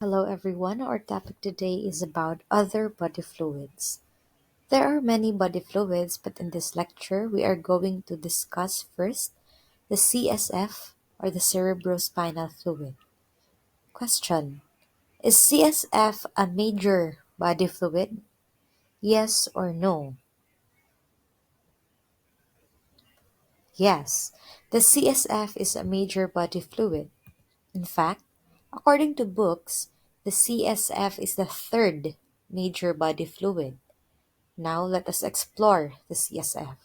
Hello everyone, our topic today is about other body fluids. There are many body fluids, but in this lecture we are going to discuss first the CSF or the cerebrospinal fluid. Question: Is CSF a major body fluid? Yes or no? Yes, the CSF is a major body fluid. In fact, according to books, the CSF is the third major body fluid. Now let us explore the CSF.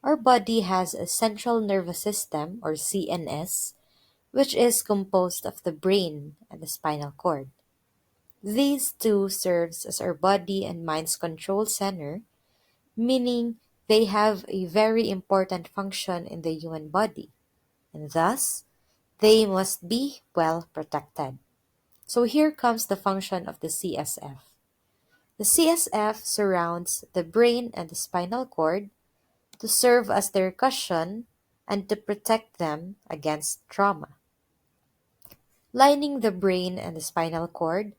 Our body has a central nervous system or CNS, which is composed of the brain and the spinal cord. These two serves as our body and mind's control center, meaning they have a very important function in the human body, and thus they must be well protected. So here comes the function of the CSF. The CSF surrounds the brain and the spinal cord to serve as their cushion and to protect them against trauma. Lining the brain and the spinal cord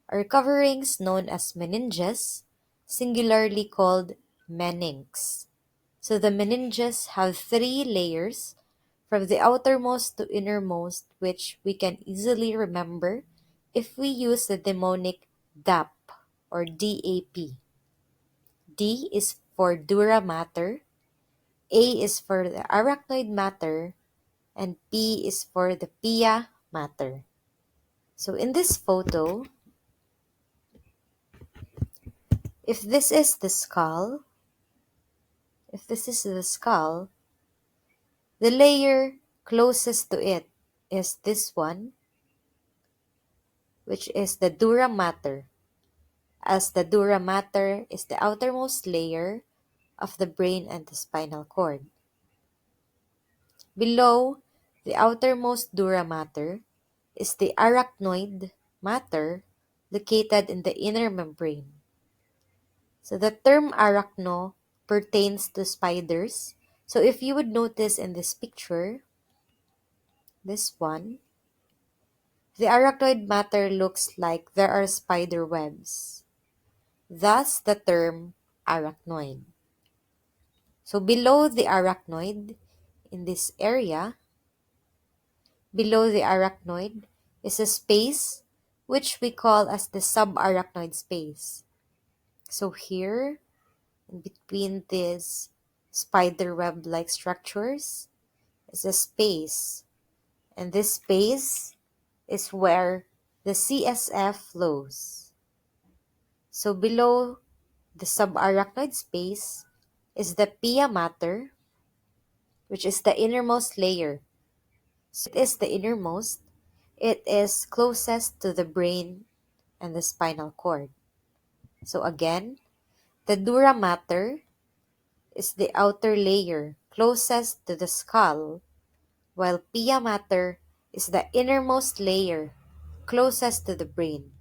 are coverings known as meninges, singularly called meninx. So the meninges have three layers from the outermost to innermost, which we can easily remember if we use the mnemonic DAP or DAP. D is for dura mater, A is for the arachnoid matter, and P is for the pia mater. So in this photo, if this is the skull, if this is the skull, the layer closest to it is this one, which is the dura mater, as the dura mater is the outermost layer of the brain and the spinal cord. Below the outermost dura mater is the arachnoid matter located in the inner membrane. So the term arachno pertains to spiders. So if you would notice in this picture, this one, the arachnoid matter looks like there are spider webs. Thus the term arachnoid. So below the arachnoid, in this area, below the arachnoid is a space which we call as the subarachnoid space. So here, in between these spider web-like structures, is a space. And this space is where the CSF flows. So below the subarachnoid space is the pia mater, which is the innermost layer. So it is the innermost. It is closest to the brain and the spinal cord. So again, the dura mater is the outer layer closest to the skull, while pia mater is the innermost layer closest to the brain.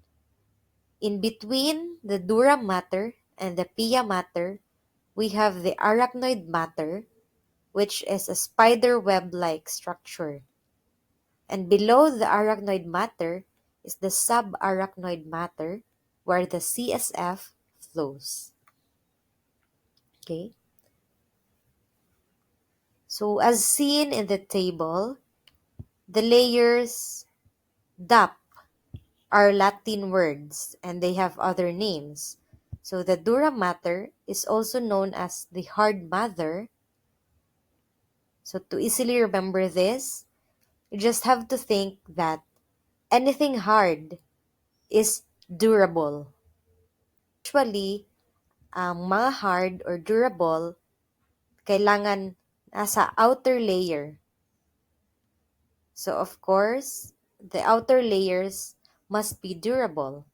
In between the dura mater and the pia mater, we have the arachnoid mater, which is a spider web-like structure. And below the arachnoid mater is the subarachnoid mater, where the CSF flows. Okay? So as seen in the table, the layers DAP are Latin words and they have other names. So the dura mater is also known as the hard mother. So to easily remember this, you just have to think that anything hard is durable. Usually, ang mga hard or durable, kailangan nasa outer layer. So of course, the outer layers must be durable.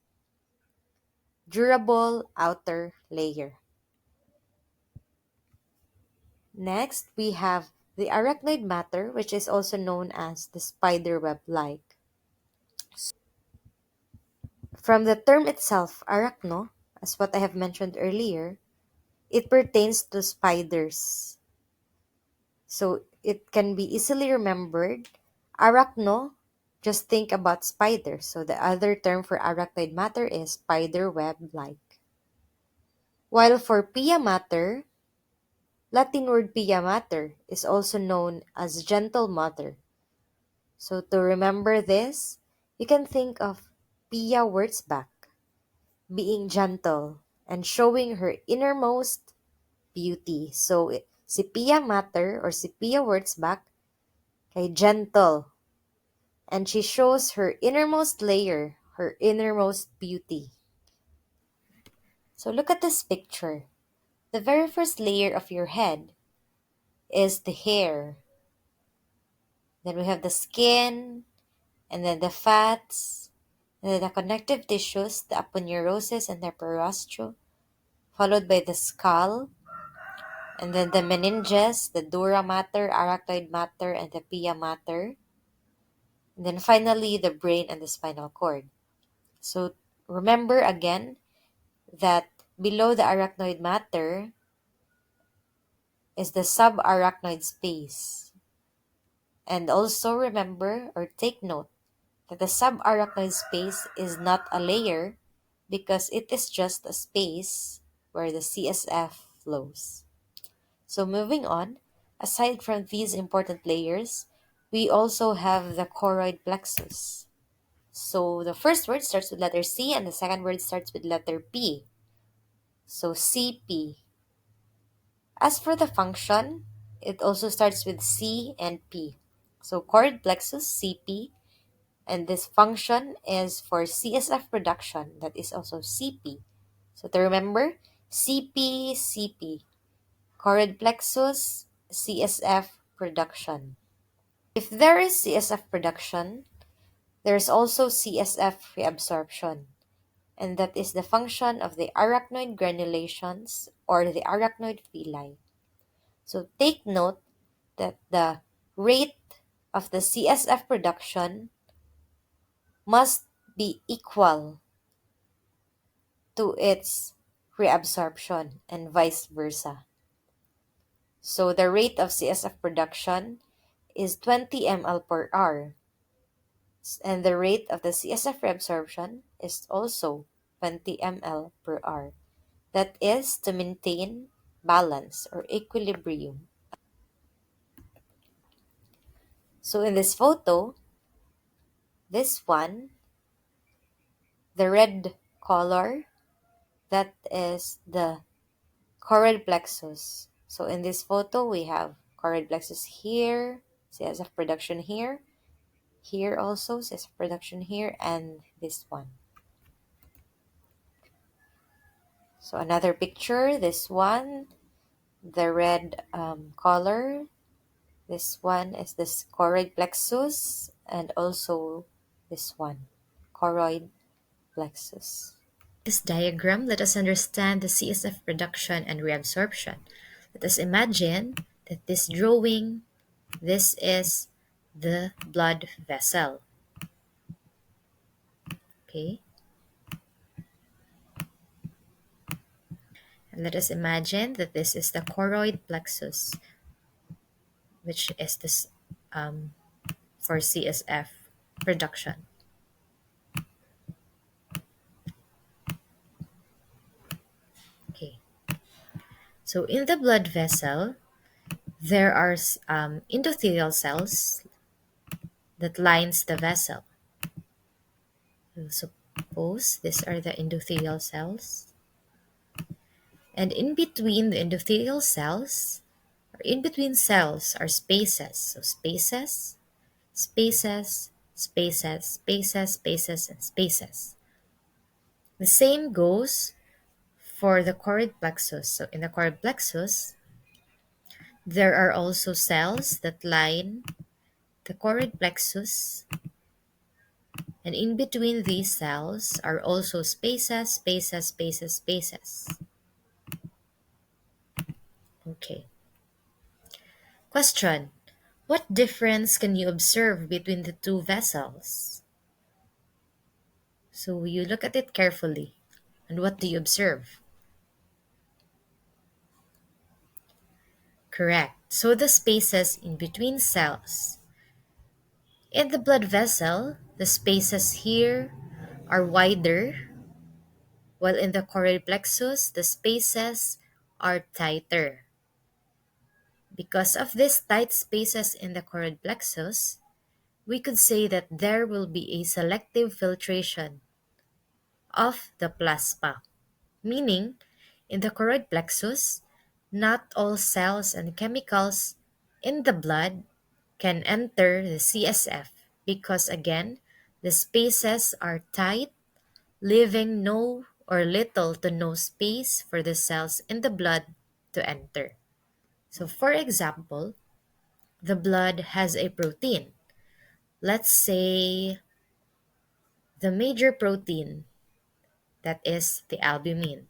Durable outer layer. Next, we have the arachnoid matter, which is also known as the spider web-like. From the term itself, arachno, as what I have mentioned earlier, it pertains to spiders. So it can be easily remembered. Arachno Just think about spiders. So the other term for arachnoid matter is spider web-like. While for pia matter, Latin word pia mater is also known as gentle matter. So to remember this, you can think of Pia Wurtzbach being gentle and showing her innermost beauty. So si Pia Mater or si Pia Wurtzbach kay gentle, and she shows her innermost layer, her innermost beauty. So look at this picture. The very first layer of your head is the hair. Then we have the skin, and then the fats, and then the connective tissues, the aponeurosis and the perosteo, followed by the skull, and then the meninges, the dura mater, arachnoid mater, and the pia mater, and then finally the brain and the spinal cord. So remember again that below the arachnoid mater is the subarachnoid space. And also remember or take note that the subarachnoid space is not a layer because it is just a space where the CSF flows. So moving on, aside from these important layers, we also have the choroid plexus. So the first word starts with letter C and the second word starts with letter P. So CP. As for the function, it also starts with C and P. So choroid plexus, CP, and this function is for CSF production, that is also CP. So to remember, CP, CP, choroid plexus, CSF production. If there is CSF production, there's also CSF reabsorption, and that is the function of the arachnoid granulations or the arachnoid villi. So take note that the rate of the CSF production must be equal to its reabsorption and vice versa. So the rate of CSF production is 20 ml per hour, and the rate of the CSF reabsorption is also 20 ml per hour. That is to maintain balance or equilibrium. So in this photo, this one, the red color, that is the choroid plexus. So in this photo, we have choroid plexus here, CSF production here, here also CSF production here, and this one. So another picture, this one, the red color. This one is this choroid plexus, and also this one, choroid plexus. This diagram, let us understand the CSF production and reabsorption. Let us imagine that this drawing, this is the blood vessel. Okay? And let us imagine that this is the choroid plexus, which is this for CSF production. Okay. So in the blood vessel, there are endothelial cells that lines the vessel. So suppose these are the endothelial cells. And in between the endothelial cells, or in between cells, are spaces. So spaces, spaces, spaces, spaces, spaces, and spaces. The same goes for the choroid plexus. So in the choroid plexus, there are also cells that line the choroid plexus, and in between these cells are also spaces, spaces, spaces, spaces. Okay. Question. What difference can you observe between the two vessels? So you look at it carefully. And what do you observe? Correct. So the spaces in between cells In the blood vessel, the spaces here are wider, while in the choroid plexus, the spaces are tighter. Because of these tight spaces in the choroid plexus, we could say that there will be a selective filtration of the plasma, meaning in the choroid plexus, not all cells and chemicals in the blood can enter the CSF because, again, the spaces are tight, leaving no or little to no space for the cells in the blood to enter. So, for example, the blood has a protein. Let's say the major protein, that is the albumin.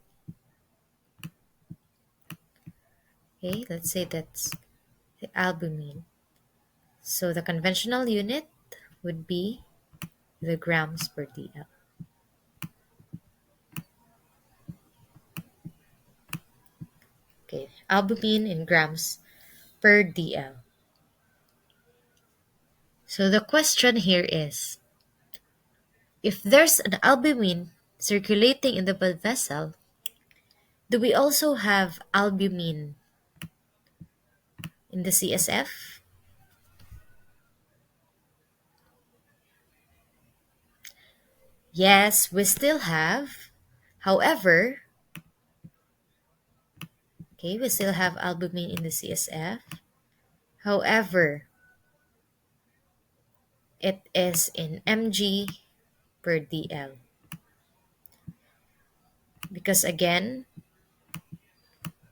Okay, let's say that's the albumin. So the conventional unit would be the grams per dl. Okay, albumin in grams per dl. So the question here is, if there's an albumin circulating in the blood vessel, do we also have albumin in the CSF? Yes, we still have. However, okay, we still have albumin in the CSF. However, it is in mg per dl. Because again,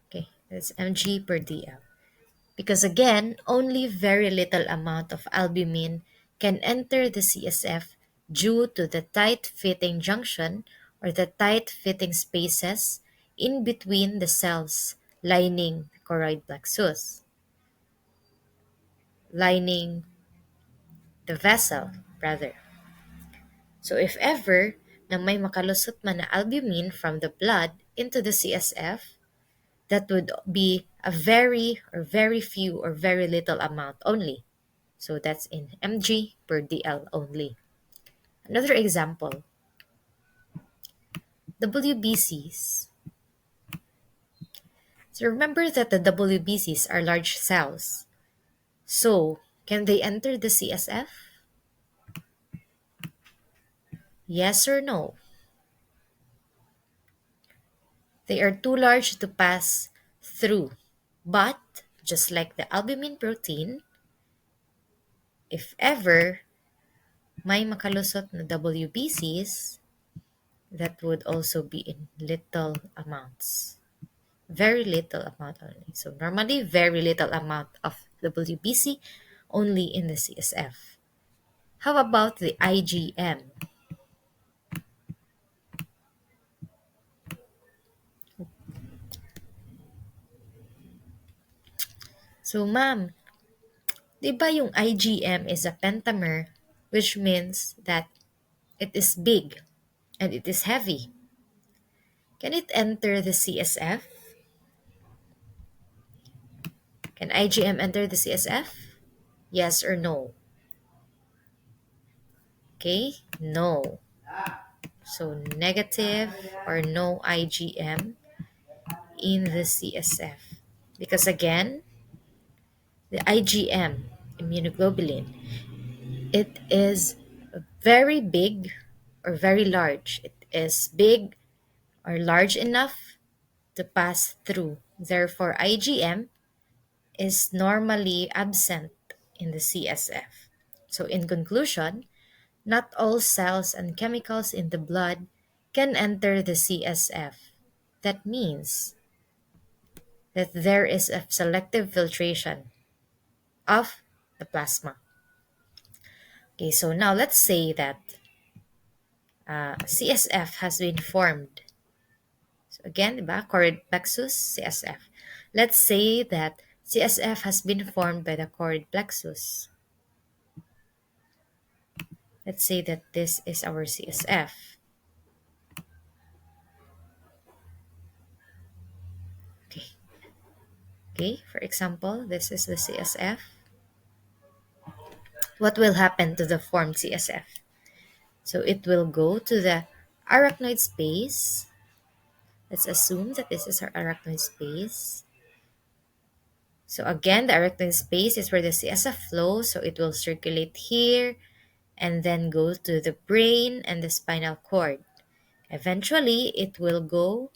okay, that's mg per dl. Because again, only very little amount of albumin can enter the CSF due to the tight fitting junction or the tight fitting spaces in between the cells lining the choroid plexus, lining the vessel rather. So if ever na may makalusot man na albumin from the blood into the CSF, that would be a very or very few or very little amount only. So that's in mg per dl only. Another example, WBCs. So remember that the WBCs are large cells. So can they enter the CSF? Yes or no? They are too large to pass through. But just like the albumin protein, if ever may makalusot na WBCs, that would also be in little amounts. Very little amount only. So normally very little amount of WBC only in the CSF. How about the IgM? So ma'am, di ba yung IgM is a pentamer, which means that it is big and it is heavy. Can it enter the CSF? Can IgM enter the CSF? Yes or no? Okay, no. So negative or no IgM in the CSF. Because again, the IgM, immunoglobulin, it is very big or very large. It is big or large enough to pass through. Therefore, IgM is normally absent in the CSF. So, in conclusion, not all cells and chemicals in the blood can enter the CSF. That means that there is a selective filtration of the plasma. Okay, so now let's say that CSF has been formed. So again, diba? Choroid plexus, CSF. Let's say that CSF has been formed by the choroid plexus. Let's say that this is our CSF. Okay. Okay, for example, this is the CSF. what will happen to the formed CSF? So it will go to the arachnoid space. Let's assume that this is our arachnoid space. So again, the arachnoid space is where the CSF flows, so it will circulate here and then go to the brain and the spinal cord. Eventually, it will go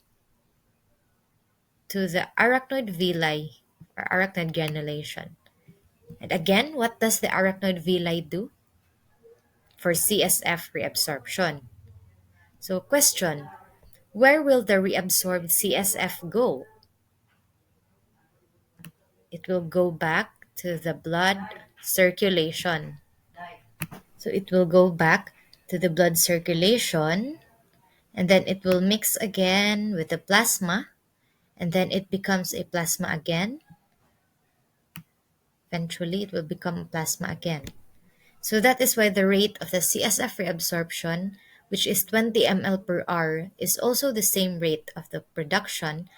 to the arachnoid villi or arachnoid granulation. And again, what does the arachnoid villi do? For CSF reabsorption. So question, where will the reabsorbed CSF go? It will go back to the blood circulation. So it will go back to the blood circulation and then it will mix again with the plasma and then it becomes a plasma again. Eventually, it will become plasma again. So that is why the rate of the CSF reabsorption, which is 20 ml per hour, is also the same rate of the production,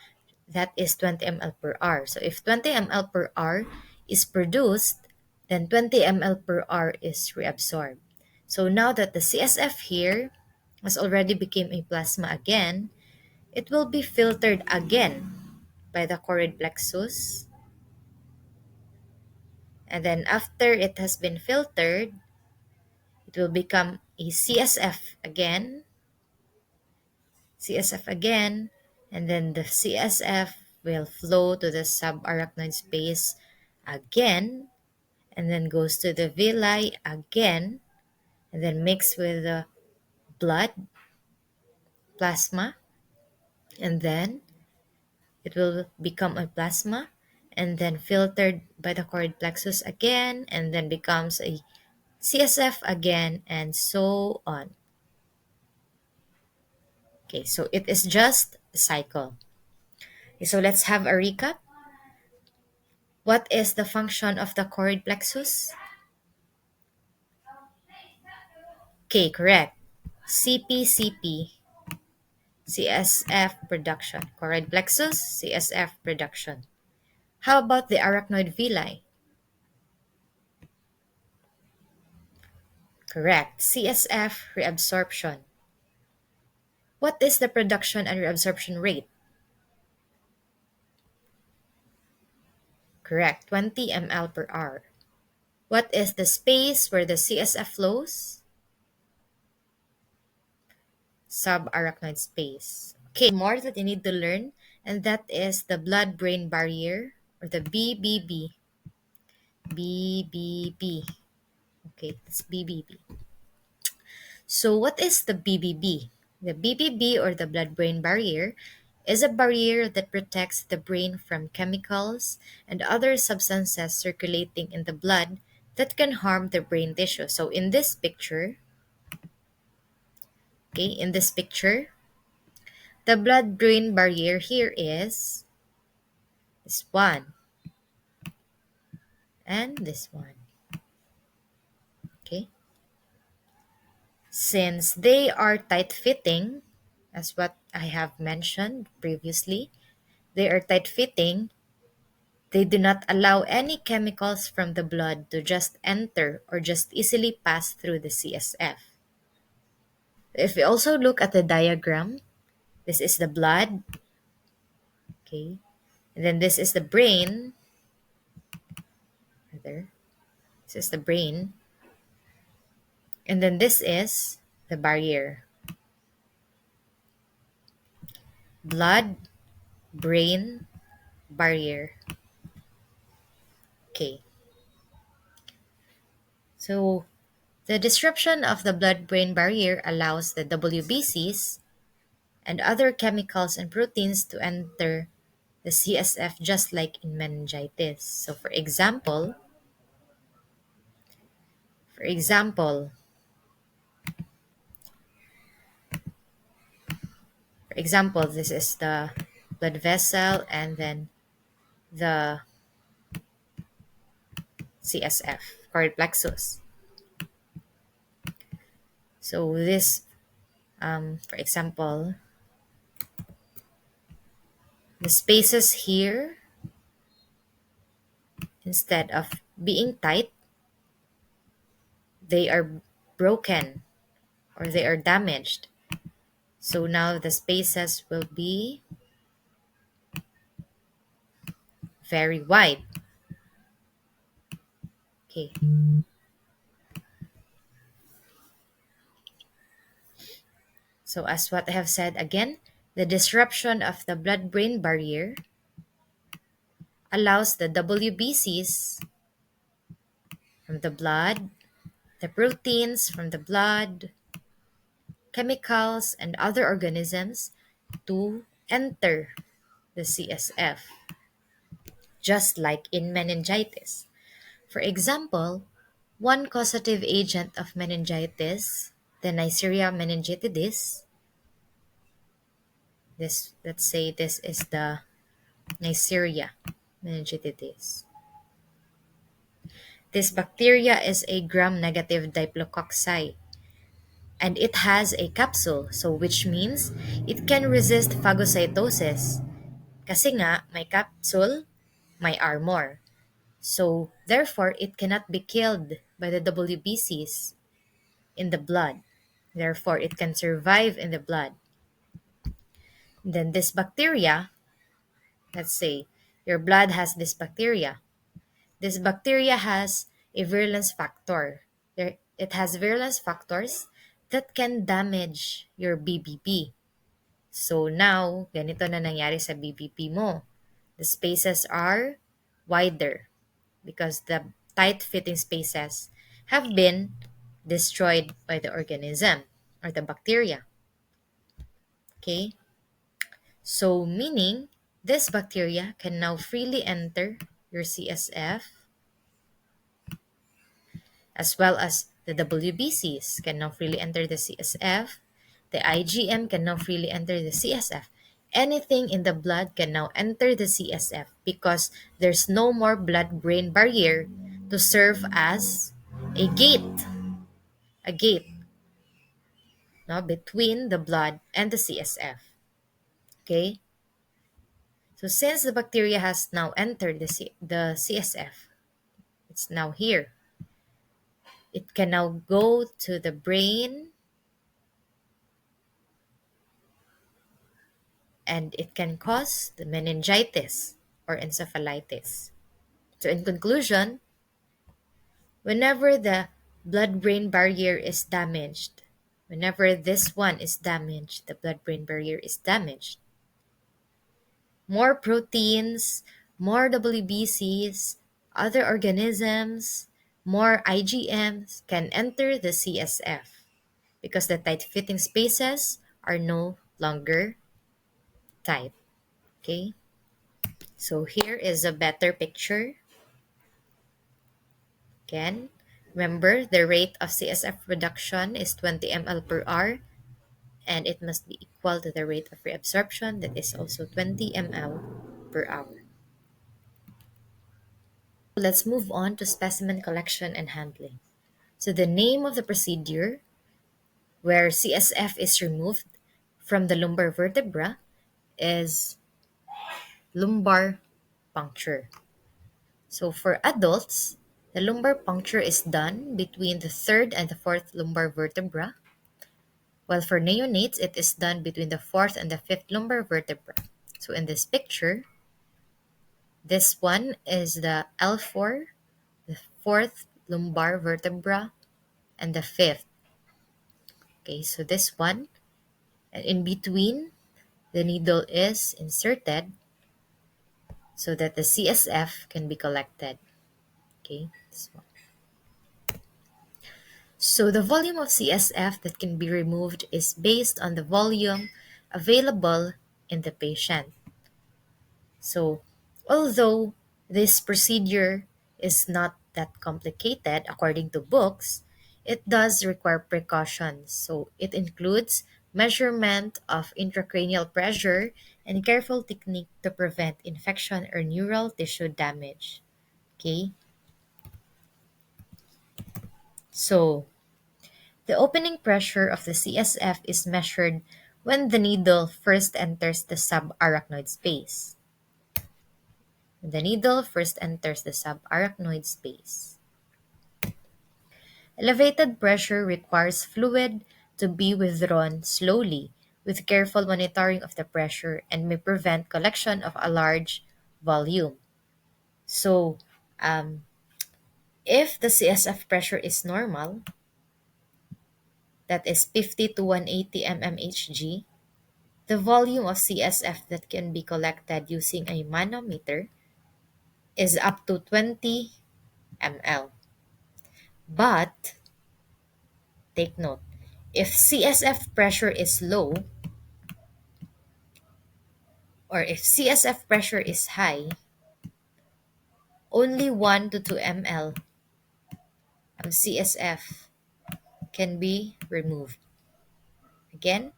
that is 20 ml per hour. So if 20 ml per hour is produced, then 20 ml per hour is reabsorbed. So now that the CSF here has already become a plasma again, it will be filtered again by the choroid plexus. And then after it has been filtered, it will become a CSF again, and then the CSF will flow to the subarachnoid space again, and then goes to the villi again, and then mix with the blood plasma, and then it will become a plasma, and then filtered by the choroid plexus again, and then becomes a CSF again, and so on. Okay, so it is just a cycle. Okay, so let's have a recap. What is the function of the choroid plexus? Okay, correct. CP, CSF production. Choroid plexus, CSF production. How about the arachnoid villi? Correct. CSF reabsorption. What is the production and reabsorption rate? Correct. 20 ml per hour. What is the space where the CSF flows? Subarachnoid space. Okay, more that you need to learn, and that is the blood-brain barrier, or the BBB. BBB. Okay, that's BBB. So what is the BBB? The BBB, or the blood-brain barrier, is a barrier that protects the brain from chemicals and other substances circulating in the blood that can harm the brain tissue. So in this picture, the blood-brain barrier here is this one and this one. Okay? Since they are tight-fitting, as what I have mentioned previously, they are tight-fitting, they do not allow any chemicals from the blood to just enter or just easily pass through the CSF. If we also look at the diagram, this is the blood, okay, and then this is the brain, rather, this is the brain, and then this is the barrier. Blood, brain, barrier. Okay. So the disruption of the blood-brain barrier allows the WBCs and other chemicals and proteins to enter the CSF just like in meningitis. So for example, this is the blood vessel and then the CSF, choroid plexus. So this, for example, the spaces here, instead of being tight, they are broken or they are damaged. So now the spaces will be very wide. Okay. So as what I have said again, the disruption of the blood-brain barrier allows the WBCs from the blood, the proteins from the blood, chemicals, and other organisms to enter the CSF, just like in meningitis. For example, one causative agent of meningitis, the Neisseria meningitidis, this let's say this is the Neisseria meningitidis. This bacteria is a gram-negative diplococci and it has a capsule, so which means it can resist phagocytosis. Kasi nga, may capsule, may armor. So, therefore, it cannot be killed by the WBCs in the blood. Therefore, it can survive in the blood. Then this bacteria, let's say your blood has this bacteria. This bacteria has a virulence factor. It has virulence factors that can damage your BBB. So now, ganito na nangyari sa BBB mo. The spaces are wider because the tight-fitting spaces have been destroyed by the organism or the bacteria. Okay? So, meaning this bacteria can now freely enter your CSF as well as the WBCs can now freely enter the CSF. The IgM can now freely enter the CSF. Anything in the blood can now enter the CSF because there's no more blood-brain barrier to serve as a gate, no, between the blood and the CSF. Okay? So since the bacteria has now entered the CSF, it's now here. It can now go to the brain and it can cause the meningitis or encephalitis. So in conclusion, whenever the blood-brain barrier is damaged, whenever this one is damaged, the blood-brain barrier is damaged, more proteins, more WBCs, other organisms, more IgMs can enter the CSF because the tight-fitting spaces are no longer tight. Okay? So here is a better picture. Again, remember the rate of CSF reduction is 20 ml per hour and it must be equal to the rate of reabsorption that is also 20 ml per hour. Let's move on to specimen collection and handling. So the name of the procedure where CSF is removed from the lumbar vertebra is lumbar puncture. So for adults, the lumbar puncture is done between the third and the fourth lumbar vertebra, while for neonates, it is done between the fourth and the fifth lumbar vertebra. So in this picture, this one is the L4, the fourth lumbar vertebra, and the fifth. Okay, so this one, and in between, the needle is inserted so that the CSF can be collected. Okay, this one. So the volume of CSF that can be removed is based on the volume available in the patient. So although this procedure is not that complicated according to books, it does require precautions. So it includes measurement of intracranial pressure and careful technique to prevent infection or neural tissue damage. Okay? So the opening pressure of the CSF is measured when the needle first enters the subarachnoid space. When the needle first enters the subarachnoid space. Elevated pressure requires fluid to be withdrawn slowly with careful monitoring of the pressure and may prevent collection of a large volume. So, um, if the CSF pressure is normal, that is 50 to 180 mmHg, the volume of CSF that can be collected using a manometer is up to 20 ml. But, take note, if CSF pressure is low or if CSF pressure is high, only 1 to 2 ml of CSF can be removed. Again,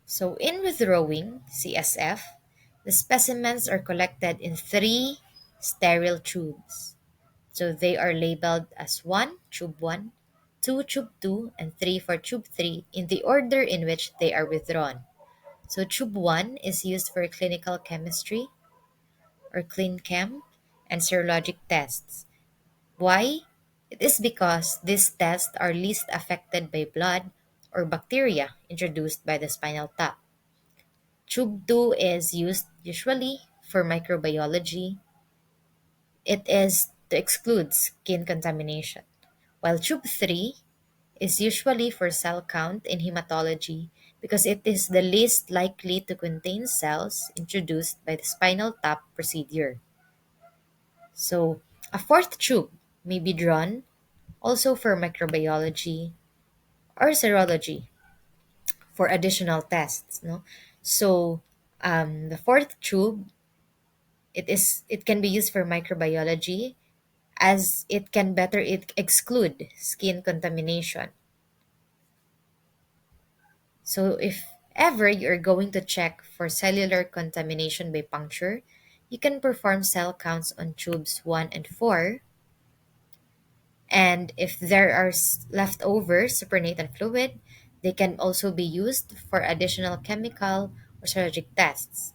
so in withdrawing CSF, the specimens are collected in three sterile tubes. So they are labeled as 1, tube 1, 2, tube 2, and 3 for tube 3 in the order in which they are withdrawn. So tube 1 is used for clinical chemistry or clean chem and serologic tests. Why? It is because these tests are least affected by blood or bacteria introduced by the spinal tap. Tube 2 is used usually for microbiology. It is to exclude skin contamination, while tube 3 is usually for cell count in hematology because it is the least likely to contain cells introduced by the spinal tap procedure. So, a fourth tube may be drawn also for microbiology or serology for additional tests. No, so the fourth tube it can be used for microbiology as it can better exclude skin contamination. So if ever you're going to check for cellular contamination by puncture, you can perform cell counts on tubes 1 and 4. And if there are leftover supernatant fluid, they can also be used for additional chemical or serologic tests.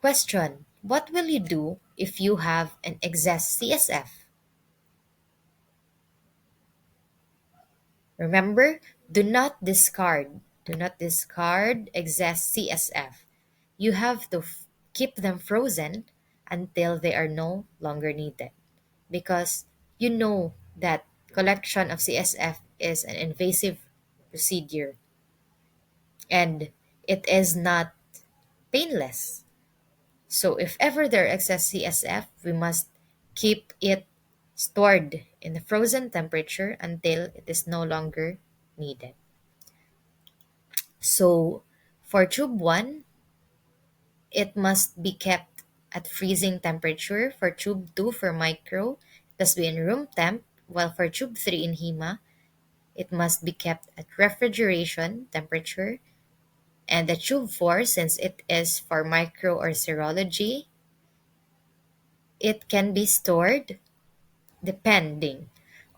Question: what will you do if you have an excess CSF? Remember, do not discard excess CSF. You have to keep them frozen until they are no longer needed because you know that collection of CSF is an invasive procedure and it is not painless. So if ever there are excess CSF, we must keep it stored in a frozen temperature until it is no longer needed. So for tube 1, it must be kept at freezing temperature. For tube 2 for micro, it must be in room temp, while for tube 3 in HEMA, it must be kept at refrigeration temperature. And the tube 4, since it is for micro or serology, it can be stored depending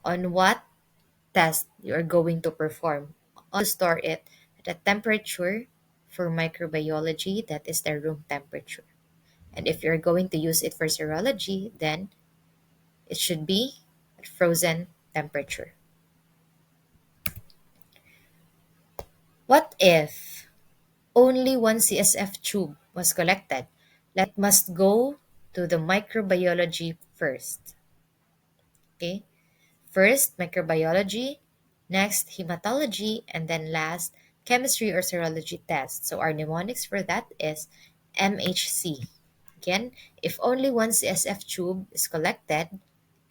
on what test you are going to perform. To store it at a temperature for microbiology, that is the room temperature. And if you're going to use it for serology, then it should be at frozen temperature. What if only one CSF tube was collected? Let must go to the microbiology first. Okay? First, microbiology, next, hematology, and then last, chemistry or serology test. So our mnemonics for that is MHC. Again, if only one CSF tube is collected,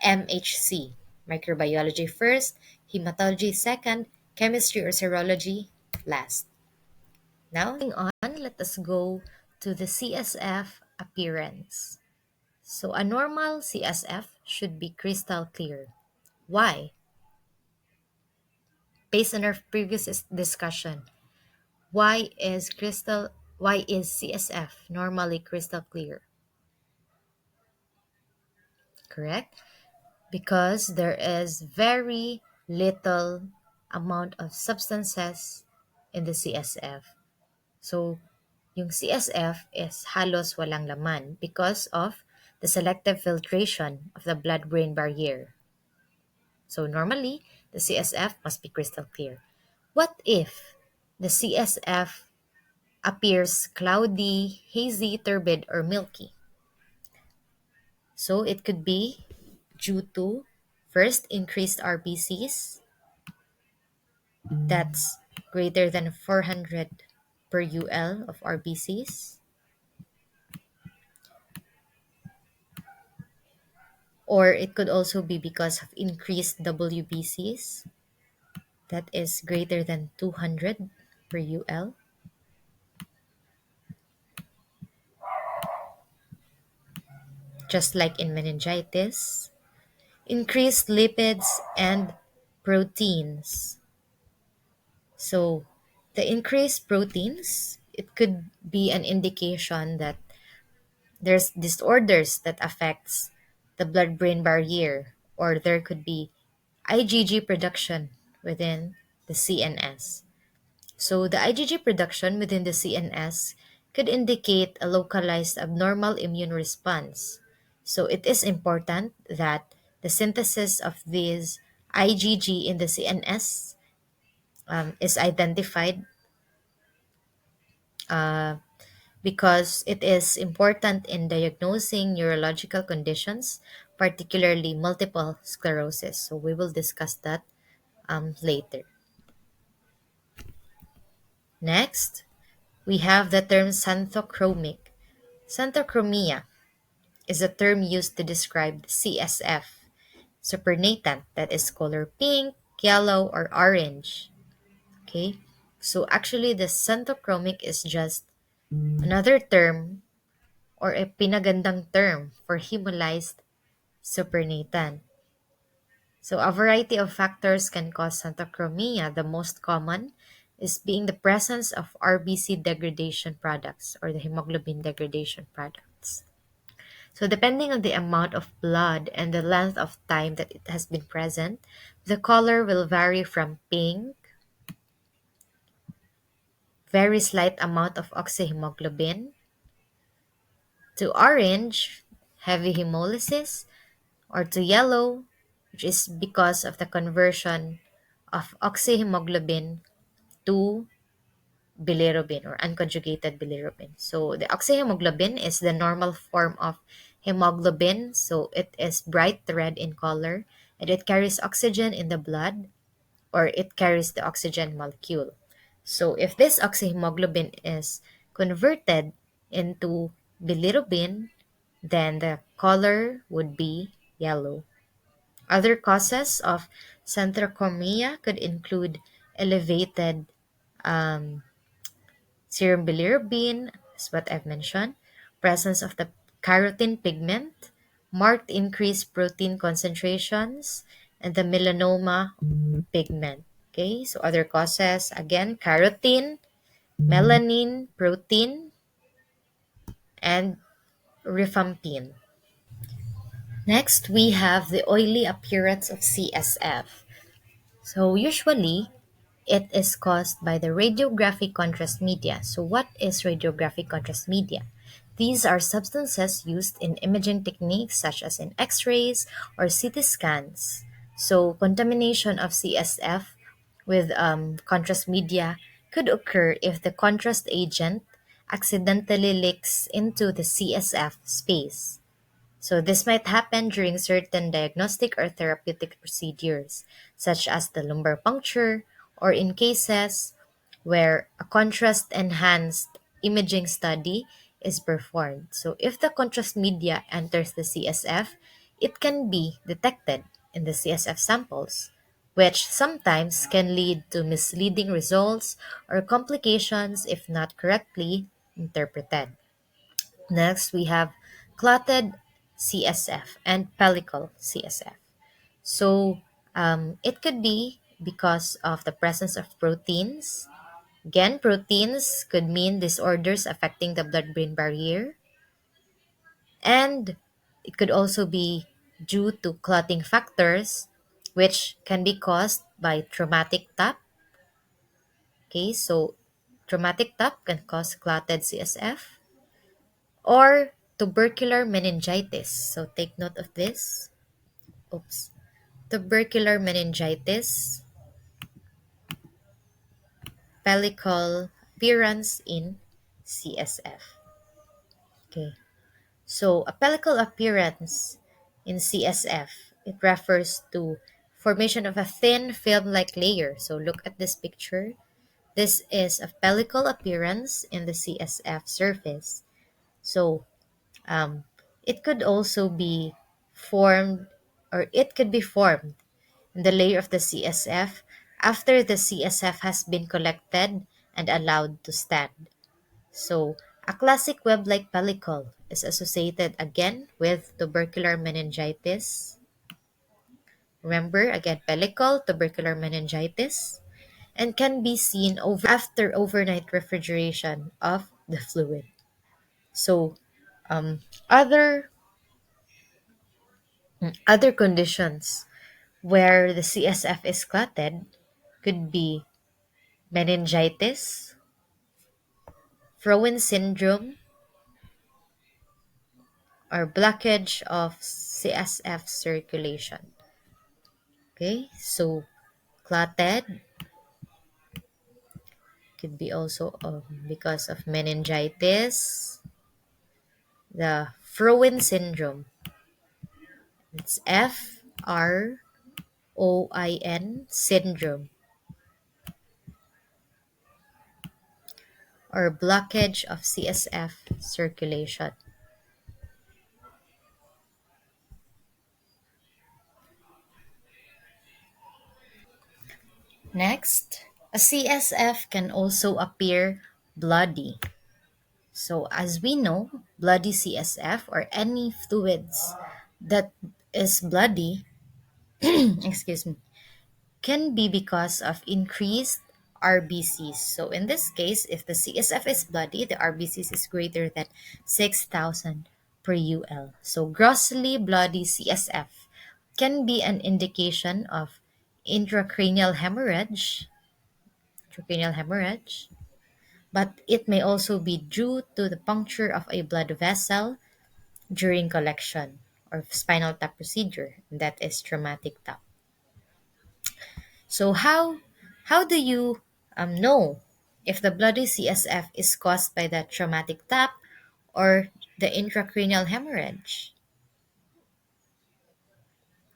MHC. Microbiology first, hematology second, chemistry or serology last. Now, moving on, let us go to the CSF appearance. So a normal CSF should be crystal clear. Why? Based on our previous discussion, why is CSF normally crystal clear? Correct? Because there is very little amount of substances in the CSF. So, yung CSF is halos walang laman because of the selective filtration of the blood-brain barrier. So normally, the CSF must be crystal clear. What if the CSF appears cloudy, hazy, turbid, or milky? So it could be due to first increased RBCs, that's greater than 400 per UL of RBCs, or it could also be because of increased WBCs, that is greater than 200 per UL, just like in meningitis, increased lipids and proteins. So the increased proteins, it could be an indication that there's disorders that affects the blood-brain barrier, or there could be IgG production within the CNS. So the IgG production within the CNS could indicate a localized abnormal immune response. So it is important that the synthesis of these IgG in the CNS is identified, uh, because it is important in diagnosing neurological conditions, particularly multiple sclerosis. So we will discuss that later. Next, we have the term xanthochromic. Xanthochromia is a term used to describe the CSF supernatant that is color pink, yellow, or orange. Okay, so actually, the xanthochromic is just another term or a pinagandang term for hemolyzed supernatant. So a variety of factors can cause xanthochromia. The most common is being the presence of RBC degradation products or the hemoglobin degradation products. So depending on the amount of blood and the length of time that it has been present, the color will vary from pink, very slight amount of oxyhemoglobin, to orange, heavy hemolysis, or to yellow, which is because of the conversion of oxyhemoglobin to bilirubin or unconjugated bilirubin. So the oxyhemoglobin is the normal form of hemoglobin. So it is bright red in color and it carries oxygen in the blood, or it carries the oxygen molecule. So if this oxyhemoglobin is converted into bilirubin, then the color would be yellow. Other causes of xanthochromia could include elevated um, serum bilirubin, is what I've mentioned, presence of the carotene pigment, marked increased protein concentrations, and the melanoma pigment. Okay, so other causes, again, carotene, melanin, protein, and rifampin. Next, we have the oily appearance of CSF. So usually, it is caused by the radiographic contrast media. So what is radiographic contrast media? These are substances used in imaging techniques such as in X-rays or CT scans. So contamination of CSF with contrast media could occur if the contrast agent accidentally leaks into the CSF space. So this might happen during certain diagnostic or therapeutic procedures, such as the lumbar puncture, or in cases where a contrast-enhanced imaging study is performed. So if the contrast media enters the CSF, it can be detected in the CSF samples, which sometimes can lead to misleading results or complications if not correctly interpreted. Next, we have clotted CSF and pellicle CSF. So, it could be because of the presence of proteins. Again, proteins could mean disorders affecting the blood brain barrier. And it could also be due to clotting factors, which can be caused by traumatic tap. Okay, so traumatic tap can cause clotted CSF, or tubercular meningitis. So take note of this. Oops. Tubercular meningitis, pellicle appearance in CSF. Okay. So a pellicle appearance in CSF, it refers to formation of a thin film-like layer. So look at this picture. This is a pellicle appearance in the CSF surface. So it could also be formed, or it could be formed in the layer of the CSF after the CSF has been collected and allowed to stand. So, a classic web-like pellicle is associated again with tubercular meningitis. Remember, again, pellicle, tubercular meningitis, and can be seen after overnight refrigeration of the fluid. So, um, other other conditions where the CSF is clotted could be meningitis, Frowen syndrome, or blockage of CSF circulation. Okay, so clotted could be also because of meningitis, the Frowen syndrome. It's Froin syndrome, or blockage of CSF circulation. Next, a CSF can also appear bloody. So, as we know, bloody CSF, or any fluids that is bloody, excuse me, can be because of increased RBCs. So, in this case, if the CSF is bloody, the RBCs is greater than 6,000 per UL. So, grossly bloody CSF can be an indication of intracranial hemorrhage, intracranial hemorrhage, but it may also be due to the puncture of a blood vessel during collection or spinal tap procedure, that is traumatic tap. So how do you know if the bloody CSF is caused by the traumatic tap or the intracranial hemorrhage?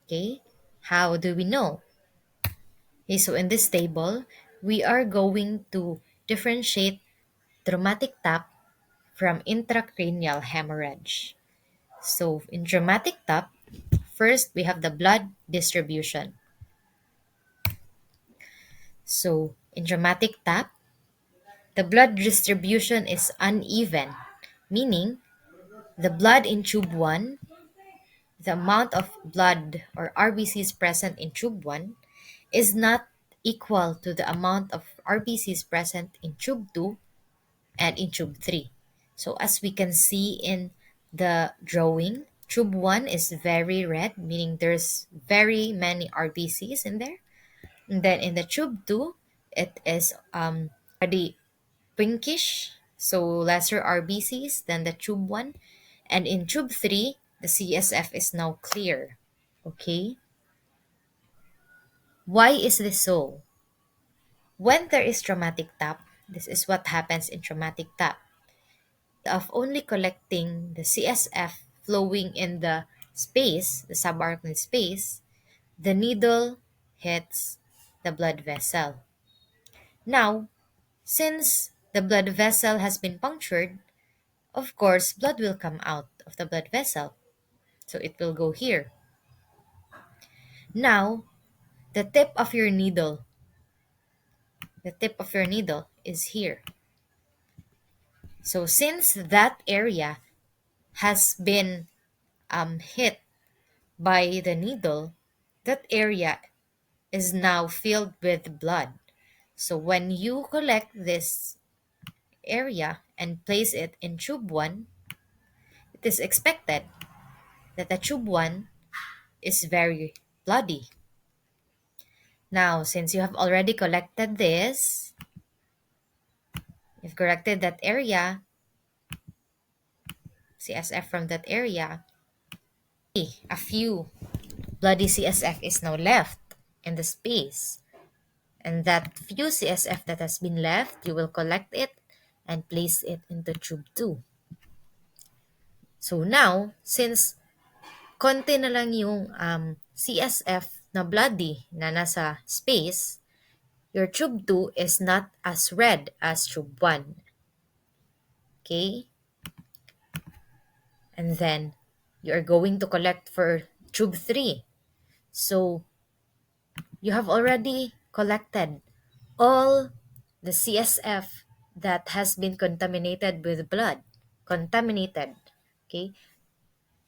Okay, how do we know? Okay, so in this table, we are going to differentiate traumatic tap from intracranial hemorrhage. So in traumatic tap, first we have the blood distribution. So in traumatic tap, the blood distribution is uneven, meaning the blood in tube 1, the amount of blood or RBCs present in tube 1 is not equal to the amount of RBCs present in tube 2 and in tube 3. So as we can see in the drawing, tube 1 is very red, meaning there's very many RBCs in there. And then in the tube 2, it is already pinkish, so lesser RBCs than the tube 1. And in tube 3, the CSF is now clear. Okay? Why is this so? When there is traumatic tap, this is what happens in traumatic tap. Of only collecting the CSF flowing in the space, the subarachnoid space, the needle hits the blood vessel. Now, since the blood vessel has been punctured, of course, blood will come out of the blood vessel. So it will go here. Now, the tip of your needle, the tip of your needle is here. So since that area has been hit by the needle, that area is now filled with blood. So when you collect this area and place it in tube 1, it is expected that the tube 1 is very bloody. Now, since you have already collected this, you've corrected that area, CSF from that area, a few bloody CSF is now left in the space. And that few CSF that has been left, you will collect it and place it into tube 2. So now, since konti na lang yung CSF na bloody na nasa space, your tube 2 is not as red as tube 1. Okay? And then, you are going to collect for tube 3. So, you have already collected all the CSF that has been contaminated with blood. Contaminated. Okay?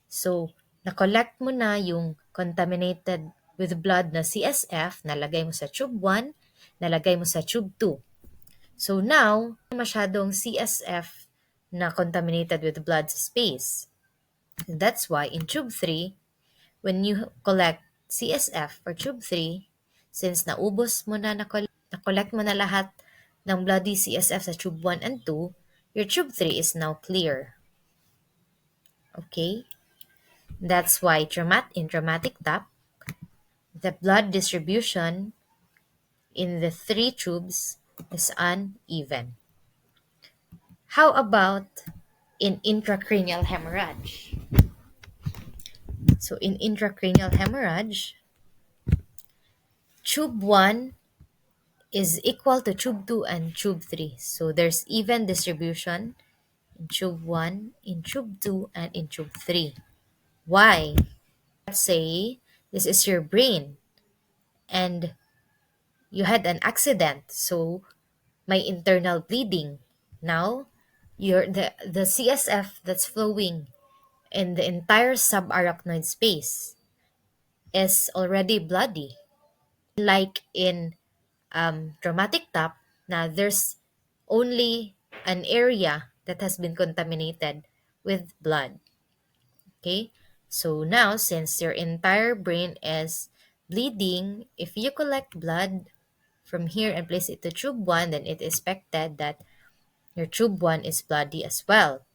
So, na-collect mo na yung contaminated with blood na CSF, nalagay mo sa tube 1, nalagay mo sa tube 2. So now, masyadong CSF na contaminated with blood sa space. That's why in tube 3, when you collect CSF for tube 3, since naubos mo na, na-collect mo na lahat ng bloody CSF sa tube 1 and 2, your tube 3 is now clear. Okay? That's why in traumatic tap, the blood distribution in the 3 tubes is uneven. How about in intracranial hemorrhage? So in intracranial hemorrhage, tube 1 is equal to tube 2 and tube 3. So there's even distribution in tube 1, in tube 2, and in tube 3. Why? Let's say this is your brain and you had an accident, so my internal bleeding. Now, the CSF that's flowing in the entire subarachnoid space is already bloody. Like in traumatic tap, now there's only an area that has been contaminated with blood. Okay, so now since your entire brain is bleeding, if you collect blood from here and place it to tube 1, then it is expected that your tube 1 is bloody as well.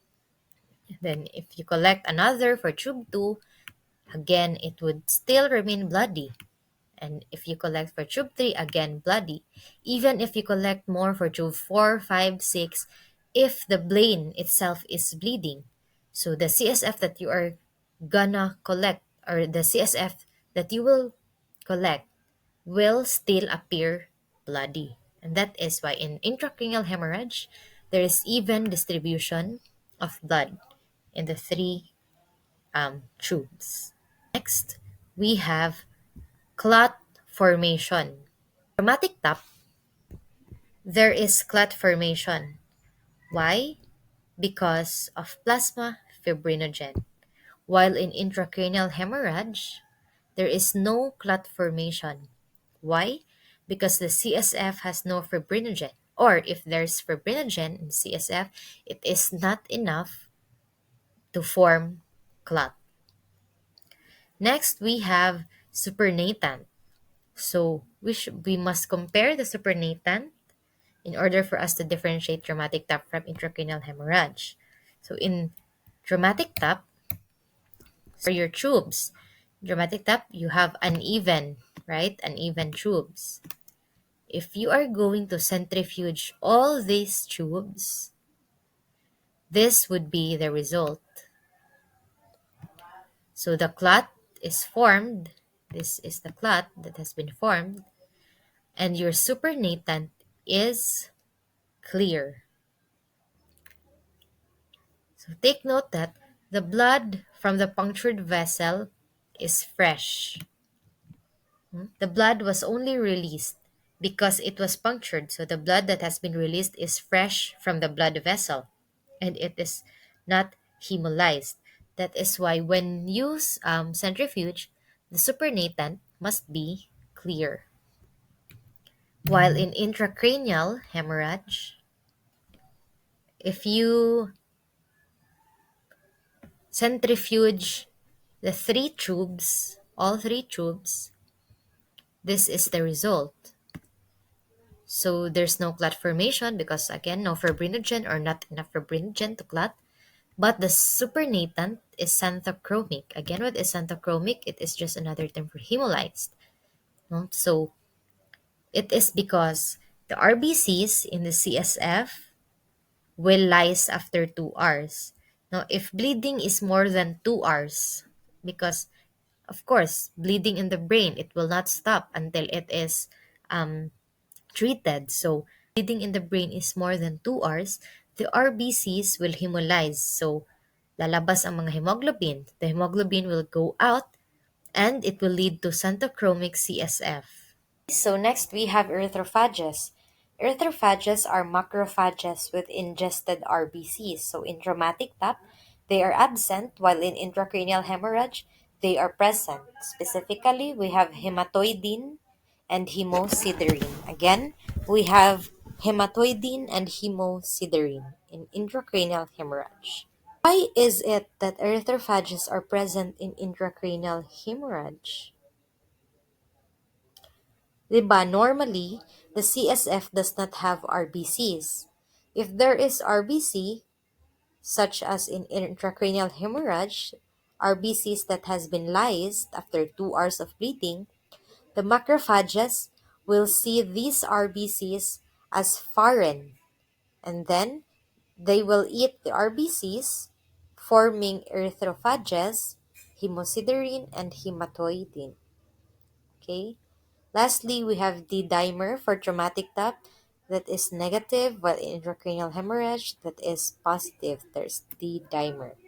Then if you collect another for tube 2, again, it would still remain bloody. And if you collect for tube 3, again, bloody. Even if you collect more for tube 4, 5, 6, if the brain itself is bleeding. So the CSF that you are gonna collect, or the CSF that you will collect, will still appear bloody. And that is why in intracranial hemorrhage, there is even distribution of blood in the 3 tubes. Next, we have clot formation. Traumatic tap, there is clot formation. Why? Because of plasma fibrinogen. While in intracranial hemorrhage, there is no clot formation. Why? Because the CSF has no fibrinogen. Or if there's fibrinogen in CSF, it is not enough to form clot. Next, we have supernatant. So we must compare the supernatant in order for us to differentiate traumatic tap from intracranial hemorrhage. So in traumatic tap, for your tubes, traumatic tap, you have uneven, right? Uneven tubes. If you are going to centrifuge all these tubes, this would be the result. So the clot is formed. This is the clot that has been formed. And your supernatant is clear. So take note that the blood from the punctured vessel is fresh. The blood was only released because it was punctured. So the blood that has been released is fresh from the blood vessel and it is not hemolyzed. That is why when you centrifuge, the supernatant must be clear. While in intracranial hemorrhage, if you centrifuge the 3 tubes, all 3 tubes, this is the result. So there's no clot formation because again, no fibrinogen or not enough fibrinogen to clot. But the supernatant is xanthochromic. Again, what is xanthochromic? It is just another term for hemolyzed. No? So it is because the RBCs in the CSF will lyse after 2 hours. Now, if bleeding is more than 2 hours, because of course, bleeding in the brain, it will not stop until it is um, treated. So, bleeding in the brain is more than 2 hours, the RBCs will hemolyze. So, lalabas ang mga hemoglobin. The hemoglobin will go out and it will lead to xanthochromic CSF. So next we have erythrophages. Erythrophages are macrophages with ingested RBCs. So in traumatic tap, they are absent, while in intracranial hemorrhage, they are present. Specifically, we have hematoidin and hemosiderin. Again, we have hematoidin and hemosiderin in intracranial hemorrhage. Why is it that erythrophages are present in intracranial hemorrhage? Diba, normally, the CSF does not have RBCs. If there is RBC, such as in intracranial hemorrhage, RBCs that has been lysed after 2 hours of bleeding, the macrophages will see these RBCs as foreign, and then they will eat the RBCs, forming erythrophages, hemosiderin, and hematoidin. Okay? Lastly, we have the dimer for traumatic tap that is negative, while in intracranial hemorrhage that is positive. There's the dimer.